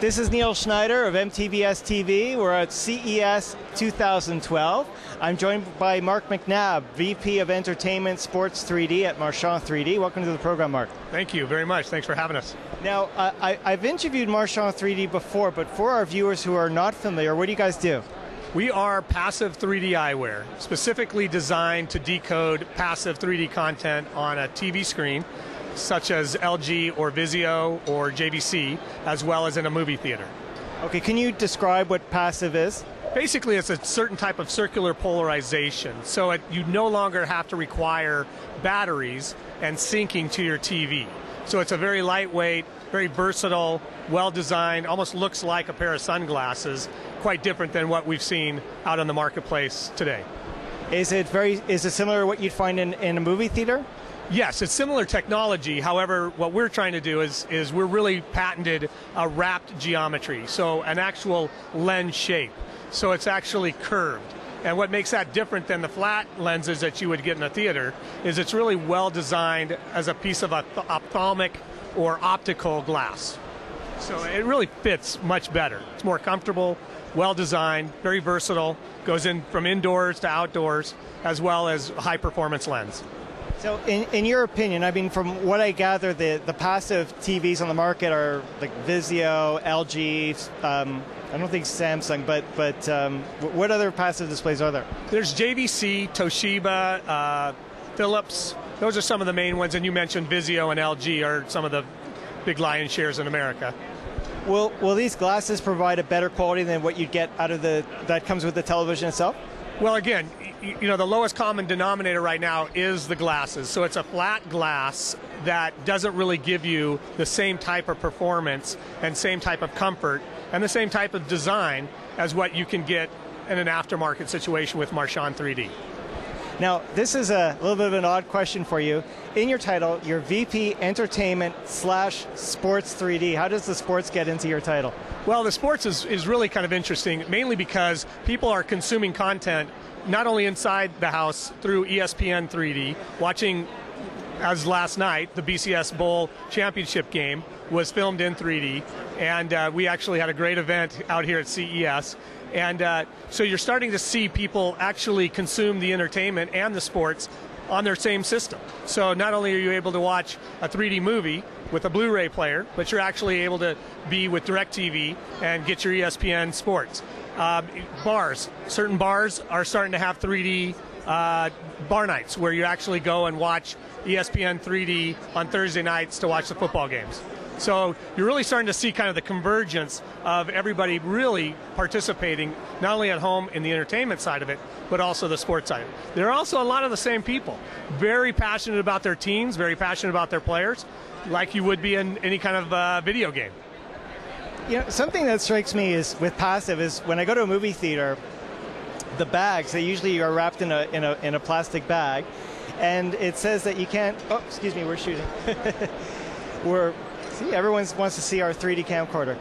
This is Neil Schneider of MTBS-TV. We're at CES 2012. I'm joined by Mark McNabb, VP of Entertainment Sports 3D at Marchon 3D. Welcome to the program, Mark. Thank you very much. Thanks for having us. Now, I've interviewed Marchon 3D before, but for our viewers who are not familiar, what do you guys do? We are passive 3D eyewear, specifically designed to decode passive 3D content on a TV screen, such as LG or Vizio or JVC, as well as in a movie theater. Okay, can you describe what passive is? Basically, it's a certain type of circular polarization, so you no longer have to require batteries and syncing to your TV. So it's a very lightweight, very versatile, well-designed, almost looks like a pair of sunglasses, quite different than what we've seen out on the marketplace today. Is it similar to what you'd find in a movie theater? Yes, it's similar technology. However, what we're trying to do is we're really patented a wrapped geometry, so an actual lens shape. So it's actually curved. And what makes that different than the flat lenses that you would get in a theater is it's really well designed as a piece of ophthalmic or optical glass. So it really fits much better. It's more comfortable, well designed, very versatile, goes in from indoors to outdoors, as well as a high performance lens. So in your opinion, I mean, from what I gather, the passive TVs on the market are like Vizio, LG, I don't think Samsung, but what other passive displays are there? There's JVC, Toshiba, Philips. Those are some of the main ones, and you mentioned Vizio and LG are some of the big lion shares in America. Will these glasses provide a better quality than what you'd get out of that comes with the television itself? Well, again, you know, the lowest common denominator right now is the glasses. So it's a flat glass that doesn't really give you the same type of performance and same type of comfort and the same type of design as what you can get in an aftermarket situation with Marchon 3D. Now, this is a little bit of an odd question for you. In your title, you're VP Entertainment / Sports 3D. How does the sports get into your title? Well, the sports is really kind of interesting, mainly because people are consuming content not only inside the house through ESPN 3D, watching, as last night, the BCS Bowl championship game was filmed in 3D, and we actually had a great event out here at CES. And so you're starting to see people actually consume the entertainment and the sports on their same system. So not only are you able to watch a 3D movie with a Blu-ray player, but you're actually able to be with DirecTV and get your ESPN sports. Bars, certain bars are starting to have 3D bar nights where you actually go and watch ESPN 3D on Thursday nights to watch the football games. So you're really starting to see kind of the convergence of everybody really participating, not only at home in the entertainment side of it, but also the sports side. There are also a lot of the same people, very passionate about their teams, very passionate about their players, like you would be in any kind of video game. You know, something that strikes me is with passive is when I go to a movie theater, the bags, they usually are wrapped in a plastic bag, and it says that you can't. Oh, excuse me, we're shooting. See, everyone wants to see our 3D camcorder.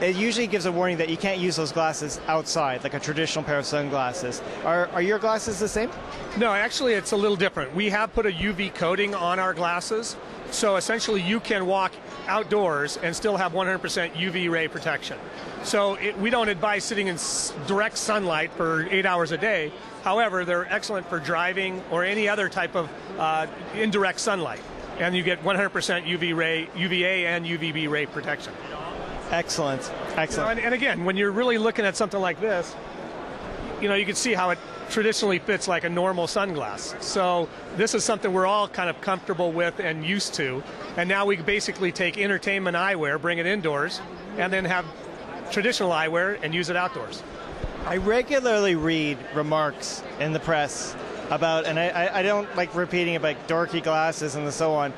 It usually gives a warning that you can't use those glasses outside, like a traditional pair of sunglasses. Are your glasses the same? No, actually it's a little different. We have put a UV coating on our glasses, so essentially you can walk outdoors and still have 100% UV ray protection. So we don't advise sitting in direct sunlight for 8 hours a day. However, they're excellent for driving or any other type of indirect sunlight. And you get 100% UVA and UVB ray protection. Excellent, excellent. You know, and again, when you're really looking at something like this, you know, you can see how it traditionally fits like a normal sunglass. So this is something we're all kind of comfortable with and used to. And now we basically take entertainment eyewear, bring it indoors, and then have traditional eyewear and use it outdoors. I regularly read remarks in the press about, and I don't like repeating it, like dorky glasses and so on.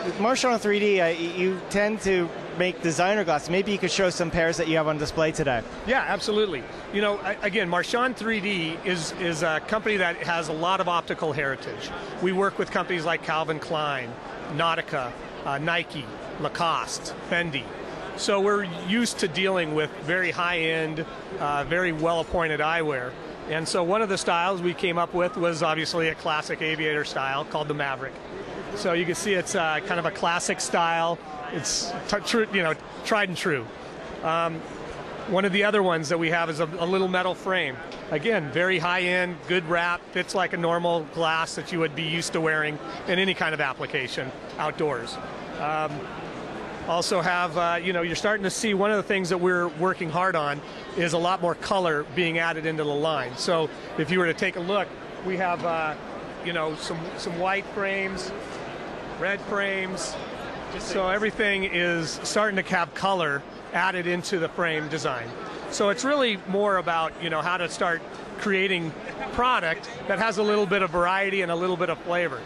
With Marchon 3D, you tend to make designer glasses. Maybe you could show some pairs that you have on display today. Yeah, absolutely. You know, again, Marchon 3D is a company that has a lot of optical heritage. We work with companies like Calvin Klein, Nautica, Nike, Lacoste, Fendi. So we're used to dealing with very high-end, very well-appointed eyewear. And so one of the styles we came up with was obviously a classic aviator style called the Maverick. So you can see it's kind of a classic style. It's tried and true. One of the other ones that we have is a little metal frame. Again, very high-end, good wrap, fits like a normal glass that you would be used to wearing in any kind of application outdoors. Also have, you're starting to see one of the things that we're working hard on is a lot more color being added into the line. So if you were to take a look, we have, some white frames, red frames. So everything is starting to have color added into the frame design. So it's really more about, how to start creating product that has a little bit of variety and a little bit of flavor.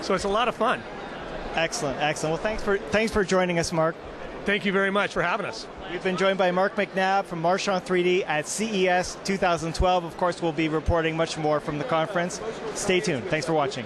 So it's a lot of fun. Excellent, excellent. Well, thanks for joining us, Mark. Thank you very much for having us. We've been joined by Mark McNabb from Marchon 3D at CES 2012. Of course, we'll be reporting much more from the conference. Stay tuned. Thanks for watching.